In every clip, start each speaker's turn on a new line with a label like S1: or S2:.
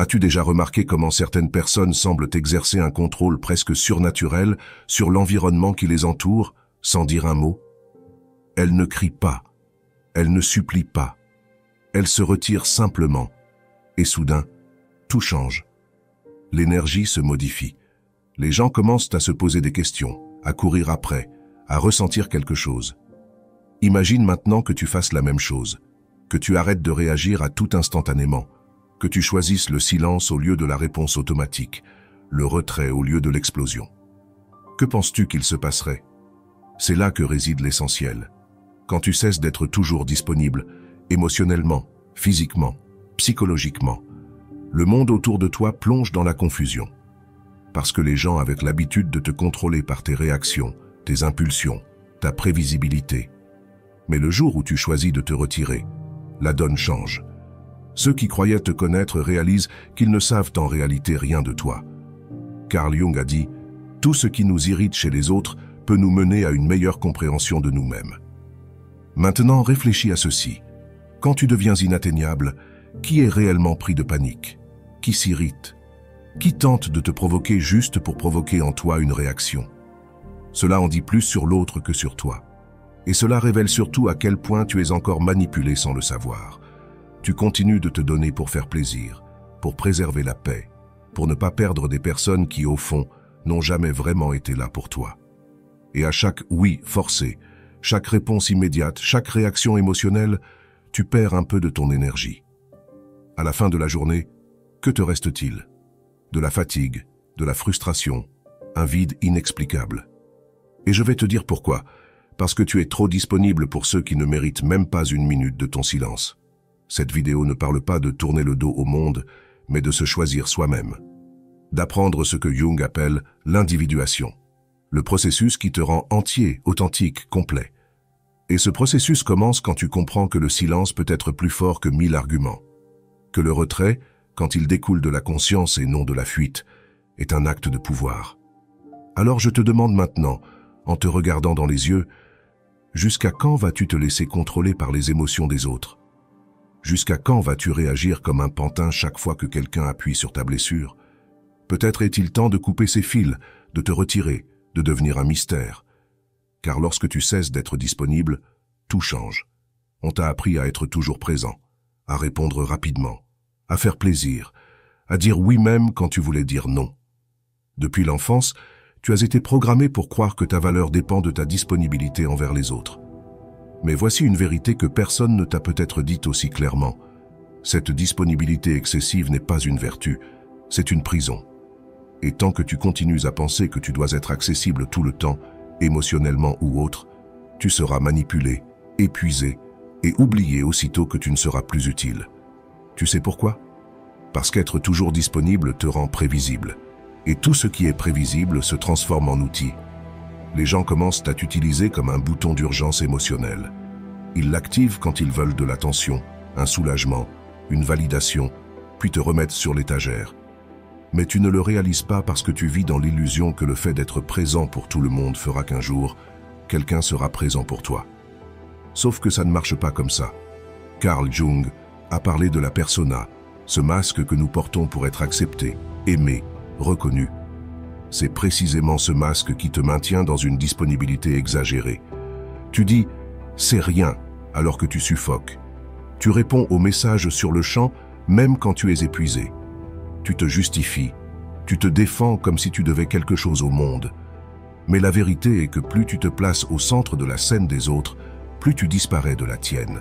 S1: As-tu déjà remarqué comment certaines personnes semblent exercer un contrôle presque surnaturel sur l'environnement qui les entoure, sans dire un mot? Elles ne crient pas, elles ne supplient pas, elles se retirent simplement, et soudain, tout change. L'énergie se modifie. Les gens commencent à se poser des questions, à courir après, à ressentir quelque chose. Imagine maintenant que tu fasses la même chose, que tu arrêtes de réagir à tout instantanément, que tu choisisses le silence au lieu de la réponse automatique, le retrait au lieu de l'explosion. Que penses-tu qu'il se passerait? C'est là que réside l'essentiel. Quand tu cesses d'être toujours disponible, émotionnellement, physiquement, psychologiquement, le monde autour de toi plonge dans la confusion. Parce que les gens avaient l'habitude de te contrôler par tes réactions, tes impulsions, ta prévisibilité. Mais le jour où tu choisis de te retirer, la donne change. Ceux qui croyaient te connaître réalisent qu'ils ne savent en réalité rien de toi. Carl Jung a dit « Tout ce qui nous irrite chez les autres peut nous mener à une meilleure compréhension de nous-mêmes. » Maintenant, réfléchis à ceci. Quand tu deviens inatteignable, qui est réellement pris de panique? Qui s'irrite? Qui tente de te provoquer juste pour provoquer en toi une réaction? Cela en dit plus sur l'autre que sur toi. Et cela révèle surtout à quel point tu es encore manipulé sans le savoir. Tu continues de te donner pour faire plaisir, pour préserver la paix, pour ne pas perdre des personnes qui, au fond, n'ont jamais vraiment été là pour toi. Et à chaque oui forcé, chaque réponse immédiate, chaque réaction émotionnelle, tu perds un peu de ton énergie. À la fin de la journée, que te reste-t-il? De la fatigue, de la frustration, un vide inexplicable. Et je vais te dire pourquoi. Parce que tu es trop disponible pour ceux qui ne méritent même pas une minute de ton silence. Cette vidéo ne parle pas de tourner le dos au monde, mais de se choisir soi-même. D'apprendre ce que Jung appelle l'individuation. Le processus qui te rend entier, authentique, complet. Et ce processus commence quand tu comprends que le silence peut être plus fort que 1000 arguments. Que le retrait, quand il découle de la conscience et non de la fuite, est un acte de pouvoir. Alors je te demande maintenant, en te regardant dans les yeux, jusqu'à quand vas-tu te laisser contrôler par les émotions des autres? Jusqu'à quand vas-tu réagir comme un pantin chaque fois que quelqu'un appuie sur ta blessure? Peut-être est-il temps de couper ces fils, de te retirer, de devenir un mystère. Car lorsque tu cesses d'être disponible, tout change. On t'a appris à être toujours présent, à répondre rapidement, à faire plaisir, à dire oui même quand tu voulais dire non. Depuis l'enfance, tu as été programmé pour croire que ta valeur dépend de ta disponibilité envers les autres. Mais voici une vérité que personne ne t'a peut-être dite aussi clairement. Cette disponibilité excessive n'est pas une vertu, c'est une prison. Et tant que tu continues à penser que tu dois être accessible tout le temps, émotionnellement ou autre, tu seras manipulé, épuisé et oublié aussitôt que tu ne seras plus utile. Tu sais pourquoi? Parce qu'être toujours disponible te rend prévisible. Et tout ce qui est prévisible se transforme en outil. Les gens commencent à t'utiliser comme un bouton d'urgence émotionnelle. Ils l'activent quand ils veulent de l'attention, un soulagement, une validation, puis te remettent sur l'étagère. Mais tu ne le réalises pas parce que tu vis dans l'illusion que le fait d'être présent pour tout le monde fera qu'un jour, quelqu'un sera présent pour toi. Sauf que ça ne marche pas comme ça. Carl Jung a parlé de la persona, ce masque que nous portons pour être acceptés, aimés, reconnus. C'est précisément ce masque qui te maintient dans une disponibilité exagérée. Tu dis « c'est rien » alors que tu suffoques. Tu réponds aux messages sur le champ même quand tu es épuisé. Tu te justifies, tu te défends comme si tu devais quelque chose au monde. Mais la vérité est que plus tu te places au centre de la scène des autres, plus tu disparais de la tienne.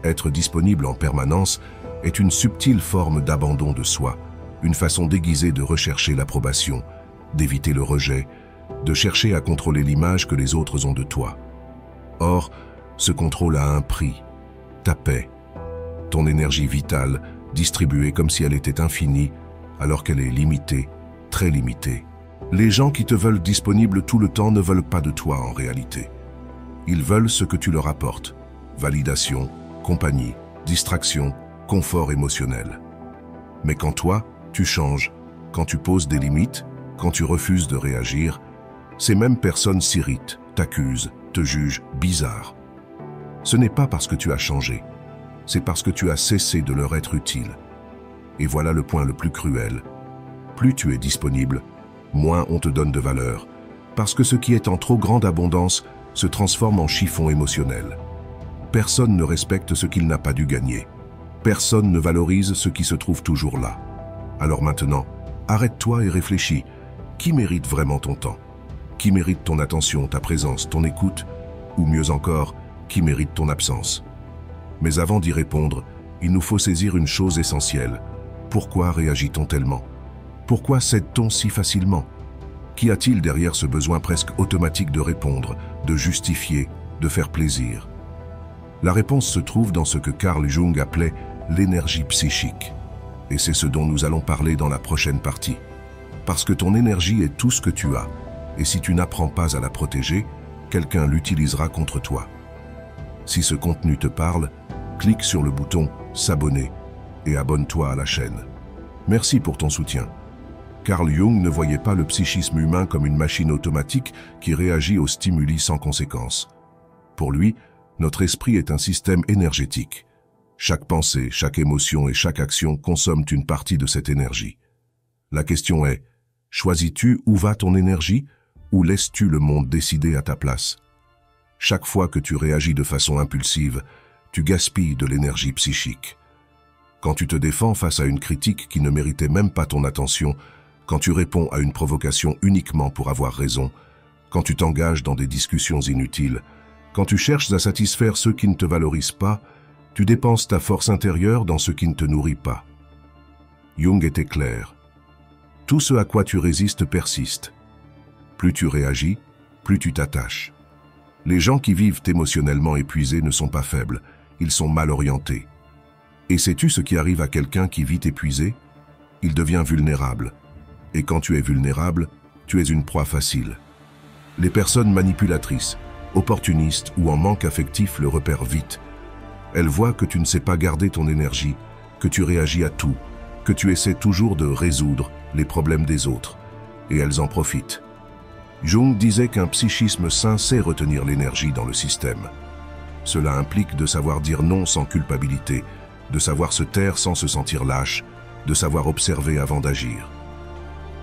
S1: Être disponible en permanence est une subtile forme d'abandon de soi, une façon déguisée de rechercher l'approbation, d'éviter le rejet, de chercher à contrôler l'image que les autres ont de toi. Or, ce contrôle a un prix, ta paix, ton énergie vitale, distribuée comme si elle était infinie, alors qu'elle est limitée, très limitée. Les gens qui te veulent disponible tout le temps ne veulent pas de toi en réalité. Ils veulent ce que tu leur apportes, validation, compagnie, distraction, confort émotionnel. Mais quand toi, tu changes, quand tu poses des limites, quand tu refuses de réagir, ces mêmes personnes s'irritent, t'accusent, te jugent bizarre. Ce n'est pas parce que tu as changé, c'est parce que tu as cessé de leur être utile. Et voilà le point le plus cruel. Plus tu es disponible, moins on te donne de valeur, parce que ce qui est en trop grande abondance se transforme en chiffon émotionnel. Personne ne respecte ce qu'il n'a pas dû gagner. Personne ne valorise ce qui se trouve toujours là. Alors maintenant, arrête-toi et réfléchis. Qui mérite vraiment ton temps? Qui mérite ton attention, ta présence, ton écoute? Ou mieux encore, qui mérite ton absence? Mais avant d'y répondre, il nous faut saisir une chose essentielle. Pourquoi réagit-on tellement? Pourquoi cède-t-on si facilement? Qu'y a-t-il derrière ce besoin presque automatique de répondre, de justifier, de faire plaisir? La réponse se trouve dans ce que Carl Jung appelait l'énergie psychique. Et c'est ce dont nous allons parler dans la prochaine partie. Parce que ton énergie est tout ce que tu as, et si tu n'apprends pas à la protéger, quelqu'un l'utilisera contre toi. Si ce contenu te parle, clique sur le bouton « S'abonner » et abonne-toi à la chaîne. Merci pour ton soutien. Carl Jung ne voyait pas le psychisme humain comme une machine automatique qui réagit aux stimuli sans conséquence. Pour lui, notre esprit est un système énergétique. Chaque pensée, chaque émotion et chaque action consomment une partie de cette énergie. La question est, choisis-tu où va ton énergie ou laisses-tu le monde décider à ta place? Chaque fois que tu réagis de façon impulsive, tu gaspilles de l'énergie psychique. Quand tu te défends face à une critique qui ne méritait même pas ton attention, quand tu réponds à une provocation uniquement pour avoir raison, quand tu t'engages dans des discussions inutiles, quand tu cherches à satisfaire ceux qui ne te valorisent pas, tu dépenses ta force intérieure dans ce qui ne te nourrit pas. Jung était clair. Tout ce à quoi tu résistes persiste. Plus tu réagis, plus tu t'attaches. Les gens qui vivent émotionnellement épuisés ne sont pas faibles, ils sont mal orientés. Et sais-tu ce qui arrive à quelqu'un qui vit épuisé? Il devient vulnérable. Et quand tu es vulnérable, tu es une proie facile. Les personnes manipulatrices, opportunistes ou en manque affectif le repèrent vite. Elles voient que tu ne sais pas garder ton énergie, que tu réagis à tout, que tu essaies toujours de résoudre les problèmes des autres. Et elles en profitent. Jung disait qu'un psychisme sain sait retenir l'énergie dans le système. Cela implique de savoir dire non sans culpabilité, de savoir se taire sans se sentir lâche, de savoir observer avant d'agir.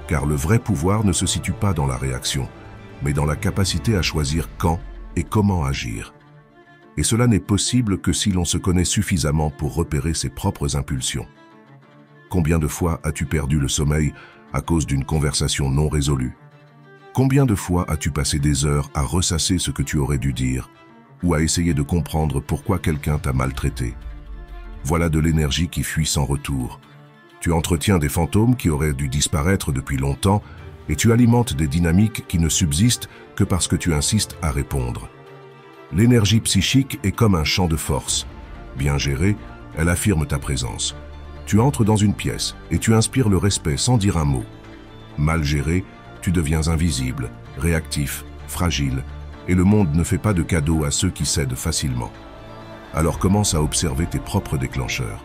S1: Car le vrai pouvoir ne se situe pas dans la réaction, mais dans la capacité à choisir quand et comment agir. Et cela n'est possible que si l'on se connaît suffisamment pour repérer ses propres impulsions. Combien de fois as-tu perdu le sommeil à cause d'une conversation non résolue? Combien de fois as-tu passé des heures à ressasser ce que tu aurais dû dire ou à essayer de comprendre pourquoi quelqu'un t'a maltraité? Voilà de l'énergie qui fuit sans retour. Tu entretiens des fantômes qui auraient dû disparaître depuis longtemps et tu alimentes des dynamiques qui ne subsistent que parce que tu insistes à répondre. L'énergie psychique est comme un champ de force. Bien gérée, elle affirme ta présence. Tu entres dans une pièce et tu inspires le respect sans dire un mot. Mal gérée, tu deviens invisible, réactif, fragile, et le monde ne fait pas de cadeaux à ceux qui cèdent facilement. Alors commence à observer tes propres déclencheurs.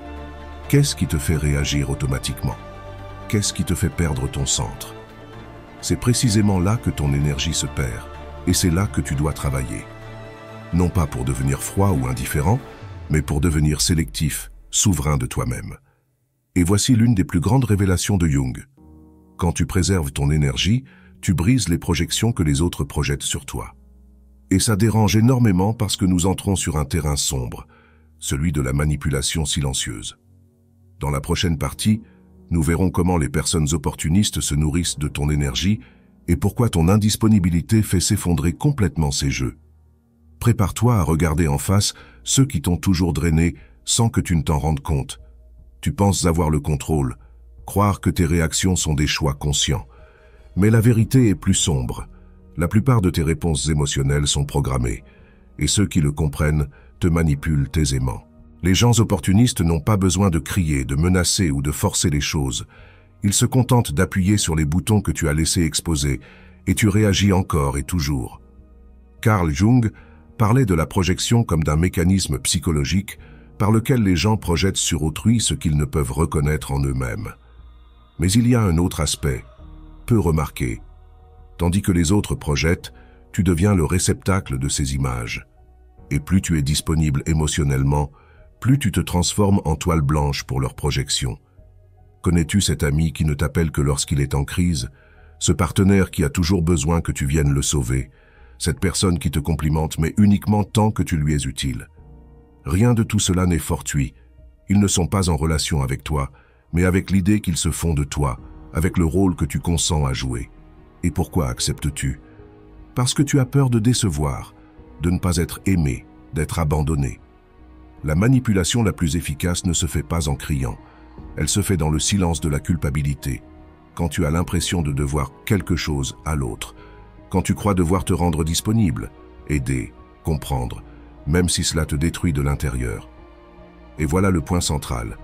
S1: Qu'est-ce qui te fait réagir automatiquement? Qu'est-ce qui te fait perdre ton centre? C'est précisément là que ton énergie se perd, et c'est là que tu dois travailler. Non pas pour devenir froid ou indifférent, mais pour devenir sélectif, souverain de toi-même. Et voici l'une des plus grandes révélations de Jung. Quand tu préserves ton énergie, tu brises les projections que les autres projettent sur toi. Et ça dérange énormément parce que nous entrons sur un terrain sombre, celui de la manipulation silencieuse. Dans la prochaine partie, nous verrons comment les personnes opportunistes se nourrissent de ton énergie et pourquoi ton indisponibilité fait s'effondrer complètement ces jeux. Prépare-toi à regarder en face ceux qui t'ont toujours drainé sans que tu ne t'en rendes compte. Tu penses avoir le contrôle, croire que tes réactions sont des choix conscients. Mais la vérité est plus sombre. La plupart de tes réponses émotionnelles sont programmées, et ceux qui le comprennent te manipulent aisément. Les gens opportunistes n'ont pas besoin de crier, de menacer ou de forcer les choses. Ils se contentent d'appuyer sur les boutons que tu as laissés exposés, et tu réagis encore et toujours. Carl Jung parlait de la projection comme d'un mécanisme psychologique par lequel les gens projettent sur autrui ce qu'ils ne peuvent reconnaître en eux-mêmes. Mais il y a un autre aspect, peu remarqué. Tandis que les autres projettent, tu deviens le réceptacle de ces images. Et plus tu es disponible émotionnellement, plus tu te transformes en toile blanche pour leur projection. Connais-tu cet ami qui ne t'appelle que lorsqu'il est en crise, ce partenaire qui a toujours besoin que tu viennes le sauver, cette personne qui te complimente mais uniquement tant que tu lui es utile? Rien de tout cela n'est fortuit. Ils ne sont pas en relation avec toi, mais avec l'idée qu'ils se font de toi, avec le rôle que tu consens à jouer. Et pourquoi acceptes-tu? Parce que tu as peur de décevoir, de ne pas être aimé, d'être abandonné. La manipulation la plus efficace ne se fait pas en criant. Elle se fait dans le silence de la culpabilité, quand tu as l'impression de devoir quelque chose à l'autre, quand tu crois devoir te rendre disponible, aider, comprendre, même si cela te détruit de l'intérieur. Et voilà le point central.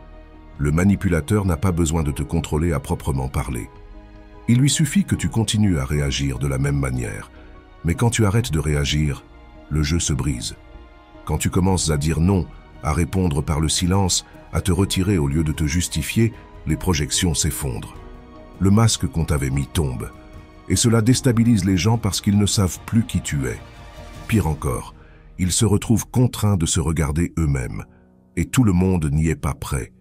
S1: Le manipulateur n'a pas besoin de te contrôler à proprement parler. Il lui suffit que tu continues à réagir de la même manière. Mais quand tu arrêtes de réagir, le jeu se brise. Quand tu commences à dire non, à répondre par le silence, à te retirer au lieu de te justifier, les projections s'effondrent. Le masque qu'on t'avait mis tombe. Et cela déstabilise les gens parce qu'ils ne savent plus qui tu es. Pire encore, ils se retrouvent contraints de se regarder eux-mêmes. Et tout le monde n'y est pas prêt.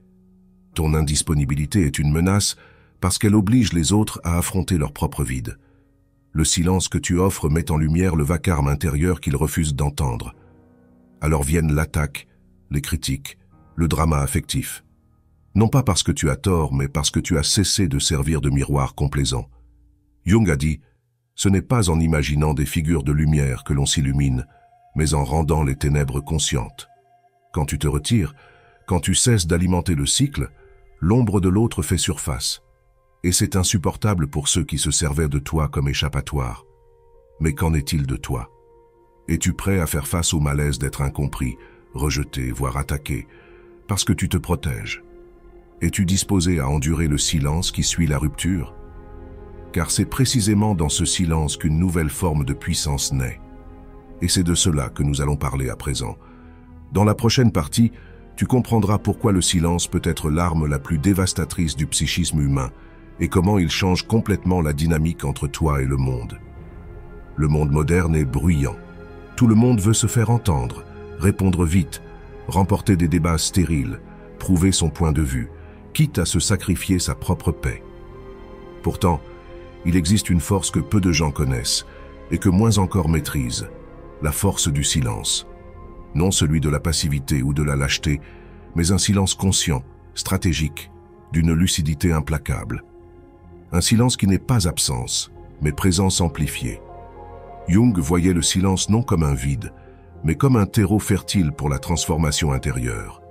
S1: Ton indisponibilité est une menace parce qu'elle oblige les autres à affronter leur propre vide. Le silence que tu offres met en lumière le vacarme intérieur qu'ils refusent d'entendre. Alors viennent l'attaque, les critiques, le drama affectif. Non pas parce que tu as tort, mais parce que tu as cessé de servir de miroir complaisant. Jung a dit, ce n'est pas en imaginant des figures de lumière que l'on s'illumine, mais en rendant les ténèbres conscientes. Quand tu te retires, quand tu cesses d'alimenter le cycle, l'ombre de l'autre fait surface. Et c'est insupportable pour ceux qui se servaient de toi comme échappatoire. Mais qu'en est-il de toi? Es-tu prêt à faire face au malaise d'être incompris, rejeté, voire attaqué, parce que tu te protèges? Es-tu disposé à endurer le silence qui suit la rupture? Car c'est précisément dans ce silence qu'une nouvelle forme de puissance naît. Et c'est de cela que nous allons parler à présent. Dans la prochaine partie, tu comprendras pourquoi le silence peut être l'arme la plus dévastatrice du psychisme humain et comment il change complètement la dynamique entre toi et le monde. Le monde moderne est bruyant. Tout le monde veut se faire entendre, répondre vite, remporter des débats stériles, prouver son point de vue, quitte à se sacrifier sa propre paix. Pourtant, il existe une force que peu de gens connaissent et que moins encore maîtrisent, la force du silence. Non celui de la passivité ou de la lâcheté, mais un silence conscient, stratégique, d'une lucidité implacable. Un silence qui n'est pas absence, mais présence amplifiée. Jung voyait le silence non comme un vide, mais comme un terreau fertile pour la transformation intérieure.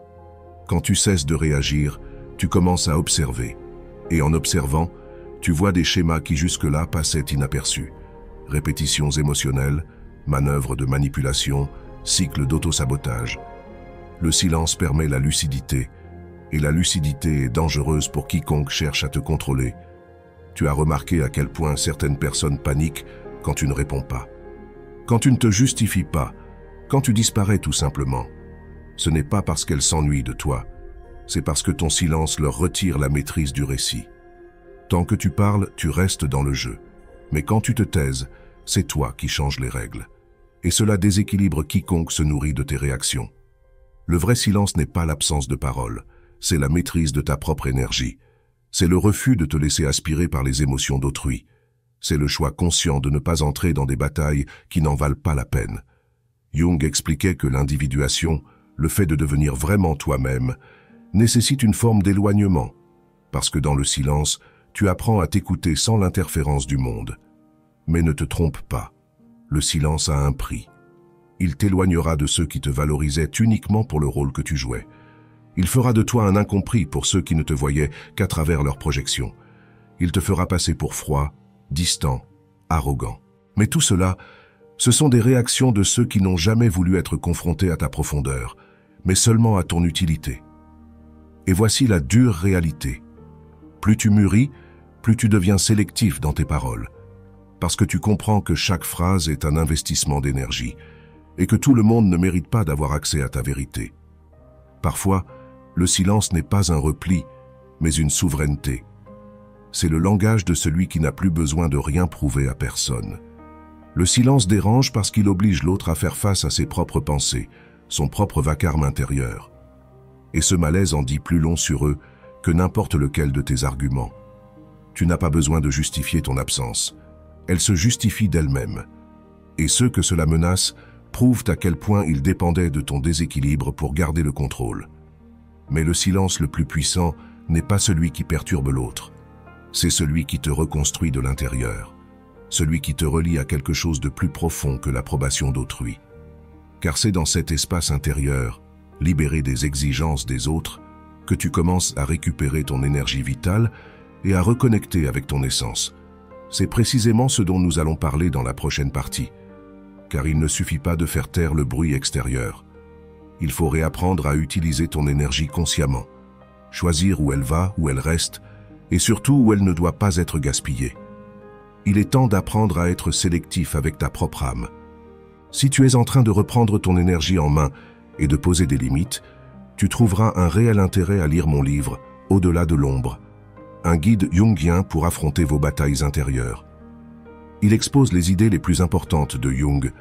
S1: Quand tu cesses de réagir, tu commences à observer. Et en observant, tu vois des schémas qui jusque-là passaient inaperçus. Répétitions émotionnelles, manœuvres de manipulation, cycles d'autosabotage. Le silence permet la lucidité, et la lucidité est dangereuse pour quiconque cherche à te contrôler. Tu as remarqué à quel point certaines personnes paniquent quand tu ne réponds pas. Quand tu ne te justifies pas, quand tu disparais tout simplement. Ce n'est pas parce qu'elles s'ennuient de toi, c'est parce que ton silence leur retire la maîtrise du récit. Tant que tu parles, tu restes dans le jeu. Mais quand tu te taises, c'est toi qui changes les règles. Et cela déséquilibre quiconque se nourrit de tes réactions. Le vrai silence n'est pas l'absence de parole, c'est la maîtrise de ta propre énergie. C'est le refus de te laisser aspirer par les émotions d'autrui. C'est le choix conscient de ne pas entrer dans des batailles qui n'en valent pas la peine. Jung expliquait que l'individuation, le fait de devenir vraiment toi-même, nécessite une forme d'éloignement, parce que dans le silence, tu apprends à t'écouter sans l'interférence du monde. Mais ne te trompe pas, le silence a un prix. Il t'éloignera de ceux qui te valorisaient uniquement pour le rôle que tu jouais. Il fera de toi un incompris pour ceux qui ne te voyaient qu'à travers leurs projections. Il te fera passer pour froid, distant, arrogant. Mais tout cela, ce sont des réactions de ceux qui n'ont jamais voulu être confrontés à ta profondeur, mais seulement à ton utilité. Et voici la dure réalité. Plus tu mûris, plus tu deviens sélectif dans tes paroles, parce que tu comprends que chaque phrase est un investissement d'énergie, et que tout le monde ne mérite pas d'avoir accès à ta vérité. Parfois, le silence n'est pas un repli, mais une souveraineté. C'est le langage de celui qui n'a plus besoin de rien prouver à personne. Le silence dérange parce qu'il oblige l'autre à faire face à ses propres pensées, son propre vacarme intérieur. Et ce malaise en dit plus long sur eux que n'importe lequel de tes arguments. Tu n'as pas besoin de justifier ton absence. Elle se justifie d'elle-même. Et ceux que cela menace prouvent à quel point ils dépendaient de ton déséquilibre pour garder le contrôle. Mais le silence le plus puissant n'est pas celui qui perturbe l'autre. C'est celui qui te reconstruit de l'intérieur. Celui qui te relie à quelque chose de plus profond que l'approbation d'autrui. Car c'est dans cet espace intérieur, libéré des exigences des autres, que tu commences à récupérer ton énergie vitale et à reconnecter avec ton essence. C'est précisément ce dont nous allons parler dans la prochaine partie. Car il ne suffit pas de faire taire le bruit extérieur. Il faut réapprendre à utiliser ton énergie consciemment, choisir où elle va, où elle reste, et surtout où elle ne doit pas être gaspillée. Il est temps d'apprendre à être sélectif avec ta propre âme. Si tu es en train de reprendre ton énergie en main et de poser des limites, tu trouveras un réel intérêt à lire mon livre « Au-delà de l'ombre », un guide jungien pour affronter vos batailles intérieures. Il expose les idées les plus importantes de Jung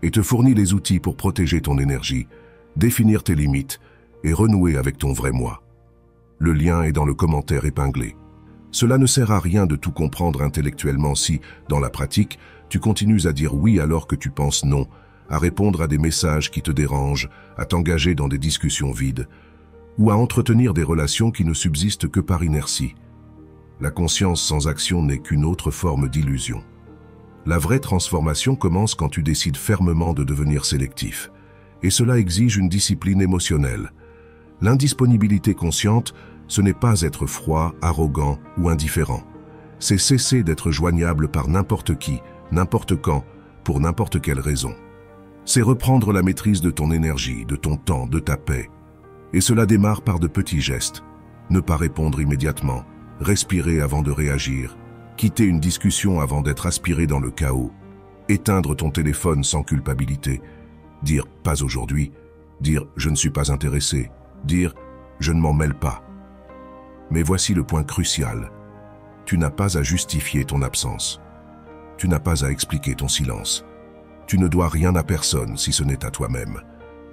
S1: et te fournit les outils pour protéger ton énergie, définir tes limites et renouer avec ton vrai moi. Le lien est dans le commentaire épinglé. Cela ne sert à rien de tout comprendre intellectuellement si, dans la pratique, tu continues à dire oui alors que tu penses non, à répondre à des messages qui te dérangent, à t'engager dans des discussions vides, ou à entretenir des relations qui ne subsistent que par inertie. La conscience sans action n'est qu'une autre forme d'illusion. La vraie transformation commence quand tu décides fermement de devenir sélectif. Et cela exige une discipline émotionnelle. L'indisponibilité consciente, ce n'est pas être froid, arrogant ou indifférent. C'est cesser d'être joignable par n'importe qui, n'importe quand, pour n'importe quelle raison. C'est reprendre la maîtrise de ton énergie, de ton temps, de ta paix. Et cela démarre par de petits gestes. Ne pas répondre immédiatement, respirer avant de réagir, quitter une discussion avant d'être aspiré dans le chaos, éteindre ton téléphone sans culpabilité, dire « pas aujourd'hui », dire « je ne suis pas intéressé », dire « je ne m'en mêle pas ». Mais voici le point crucial. Tu n'as pas à justifier ton absence. Tu n'as pas à expliquer ton silence. Tu ne dois rien à personne si ce n'est à toi-même.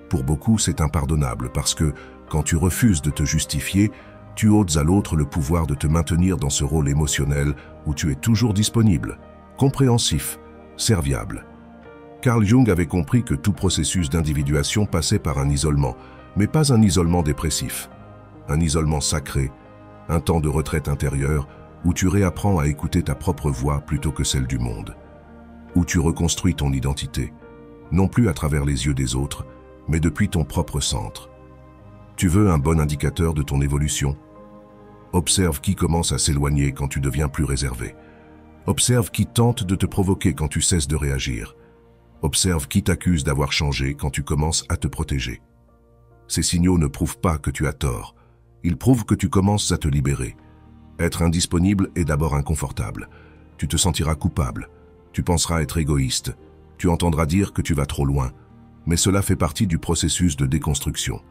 S1: Pour beaucoup, c'est impardonnable parce que, quand tu refuses de te justifier, tu ôtes à l'autre le pouvoir de te maintenir dans ce rôle émotionnel où tu es toujours disponible, compréhensif, serviable. Carl Jung avait compris que tout processus d'individuation passait par un isolement, mais pas un isolement dépressif. Un isolement sacré, un temps de retraite intérieure où tu réapprends à écouter ta propre voix plutôt que celle du monde. Où tu reconstruis ton identité, non plus à travers les yeux des autres, mais depuis ton propre centre. Tu veux un bon indicateur de ton évolution? Observe qui commence à s'éloigner quand tu deviens plus réservé. Observe qui tente de te provoquer quand tu cesses de réagir. Observe qui t'accuse d'avoir changé quand tu commences à te protéger. Ces signaux ne prouvent pas que tu as tort. Ils prouvent que tu commences à te libérer. Être indisponible est d'abord inconfortable. Tu te sentiras coupable. Tu penseras être égoïste. Tu entendras dire que tu vas trop loin. Mais cela fait partie du processus de déconstruction.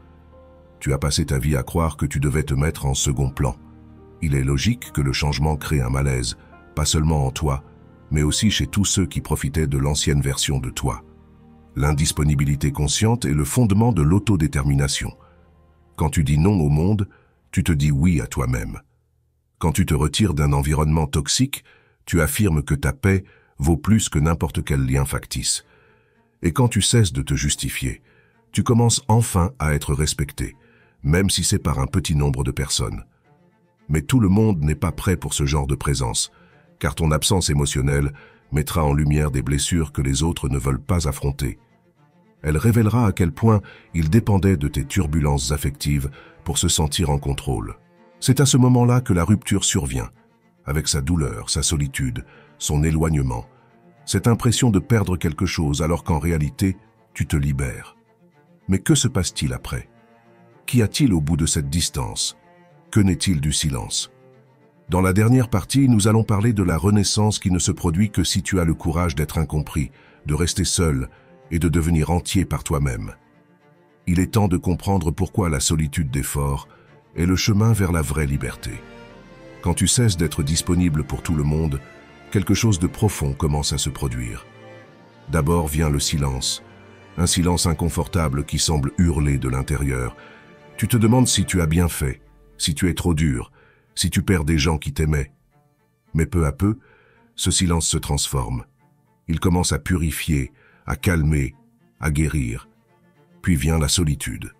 S1: Tu as passé ta vie à croire que tu devais te mettre en second plan. Il est logique que le changement crée un malaise, pas seulement en toi, mais aussi chez tous ceux qui profitaient de l'ancienne version de toi. L'indisponibilité consciente est le fondement de l'autodétermination. Quand tu dis non au monde, tu te dis oui à toi-même. Quand tu te retires d'un environnement toxique, tu affirmes que ta paix vaut plus que n'importe quel lien factice. Et quand tu cesses de te justifier, tu commences enfin à être respecté, même si c'est par un petit nombre de personnes. Mais tout le monde n'est pas prêt pour ce genre de présence, car ton absence émotionnelle mettra en lumière des blessures que les autres ne veulent pas affronter. Elle révélera à quel point ils dépendaient de tes turbulences affectives pour se sentir en contrôle. C'est à ce moment-là que la rupture survient, avec sa douleur, sa solitude, son éloignement, cette impression de perdre quelque chose alors qu'en réalité, tu te libères. Mais que se passe-t-il après? Qu'y a-t-il au bout de cette distance? Que n'est-il du silence? Dans la dernière partie, nous allons parler de la renaissance qui ne se produit que si tu as le courage d'être incompris, de rester seul et de devenir entier par toi-même. Il est temps de comprendre pourquoi la solitude des forts est le chemin vers la vraie liberté. Quand tu cesses d'être disponible pour tout le monde, quelque chose de profond commence à se produire. D'abord vient le silence, un silence inconfortable qui semble hurler de l'intérieur. Tu te demandes si tu as bien fait, si tu es trop dur, si tu perds des gens qui t'aimaient. Mais peu à peu, ce silence se transforme. Il commence à purifier, à calmer, à guérir. Puis vient la solitude.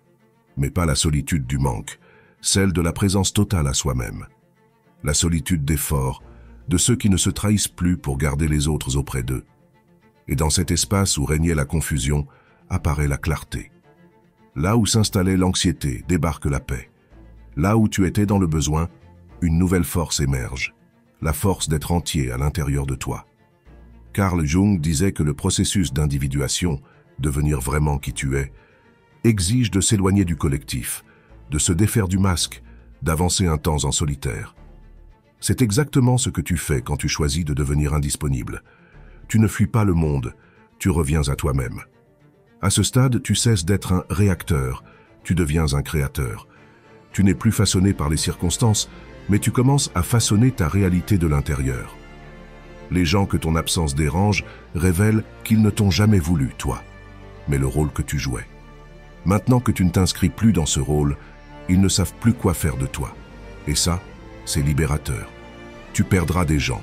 S1: Mais pas la solitude du manque, celle de la présence totale à soi-même. La solitude des forts, de ceux qui ne se trahissent plus pour garder les autres auprès d'eux. Et dans cet espace où régnait la confusion, apparaît la clarté. Là où s'installait l'anxiété, débarque la paix. Là où tu étais dans le besoin, une nouvelle force émerge. La force d'être entier à l'intérieur de toi. Carl Jung disait que le processus d'individuation, devenir vraiment qui tu es, exige de s'éloigner du collectif, de se défaire du masque, d'avancer un temps en solitaire. C'est exactement ce que tu fais quand tu choisis de devenir indisponible. Tu ne fuis pas le monde, tu reviens à toi-même. À ce stade, tu cesses d'être un réacteur, tu deviens un créateur. Tu n'es plus façonné par les circonstances, mais tu commences à façonner ta réalité de l'intérieur. Les gens que ton absence dérange révèlent qu'ils ne t'ont jamais voulu, toi, mais le rôle que tu jouais. Maintenant que tu ne t'inscris plus dans ce rôle, ils ne savent plus quoi faire de toi. Et ça, c'est libérateur. Tu perdras des gens,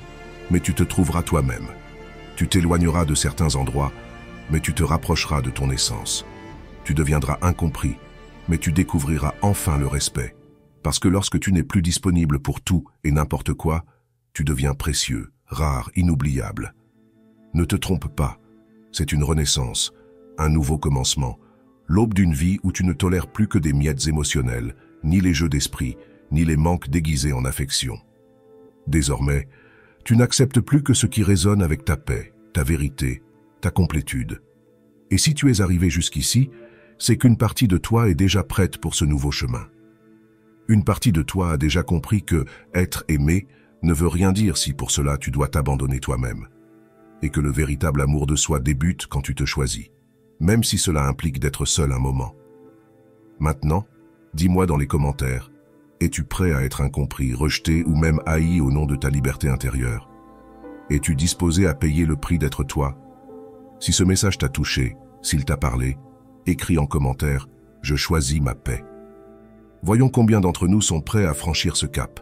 S1: mais tu te trouveras toi-même. Tu t'éloigneras de certains endroits, mais tu te rapprocheras de ton essence. Tu deviendras incompris, mais tu découvriras enfin le respect. Parce que lorsque tu n'es plus disponible pour tout et n'importe quoi, tu deviens précieux, rare, inoubliable. Ne te trompe pas, c'est une renaissance, un nouveau commencement, l'aube d'une vie où tu ne tolères plus que des miettes émotionnelles, ni les jeux d'esprit, ni les manques déguisés en affection. Désormais, tu n'acceptes plus que ce qui résonne avec ta paix, ta vérité, ta complétude. Et si tu es arrivé jusqu'ici, c'est qu'une partie de toi est déjà prête pour ce nouveau chemin. Une partie de toi a déjà compris que être aimé ne veut rien dire si pour cela tu dois t'abandonner toi-même. Et que le véritable amour de soi débute quand tu te choisis, même si cela implique d'être seul un moment. Maintenant, dis-moi dans les commentaires, es-tu prêt à être incompris, rejeté ou même haï au nom de ta liberté intérieure? Es-tu disposé à payer le prix d'être toi? Si ce message t'a touché, s'il t'a parlé, écris en commentaire « Je choisis ma paix ». Voyons combien d'entre nous sont prêts à franchir ce cap.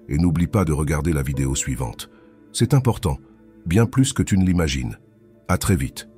S1: Et n'oublie pas de regarder la vidéo suivante. C'est important, bien plus que tu ne l'imagines. À très vite.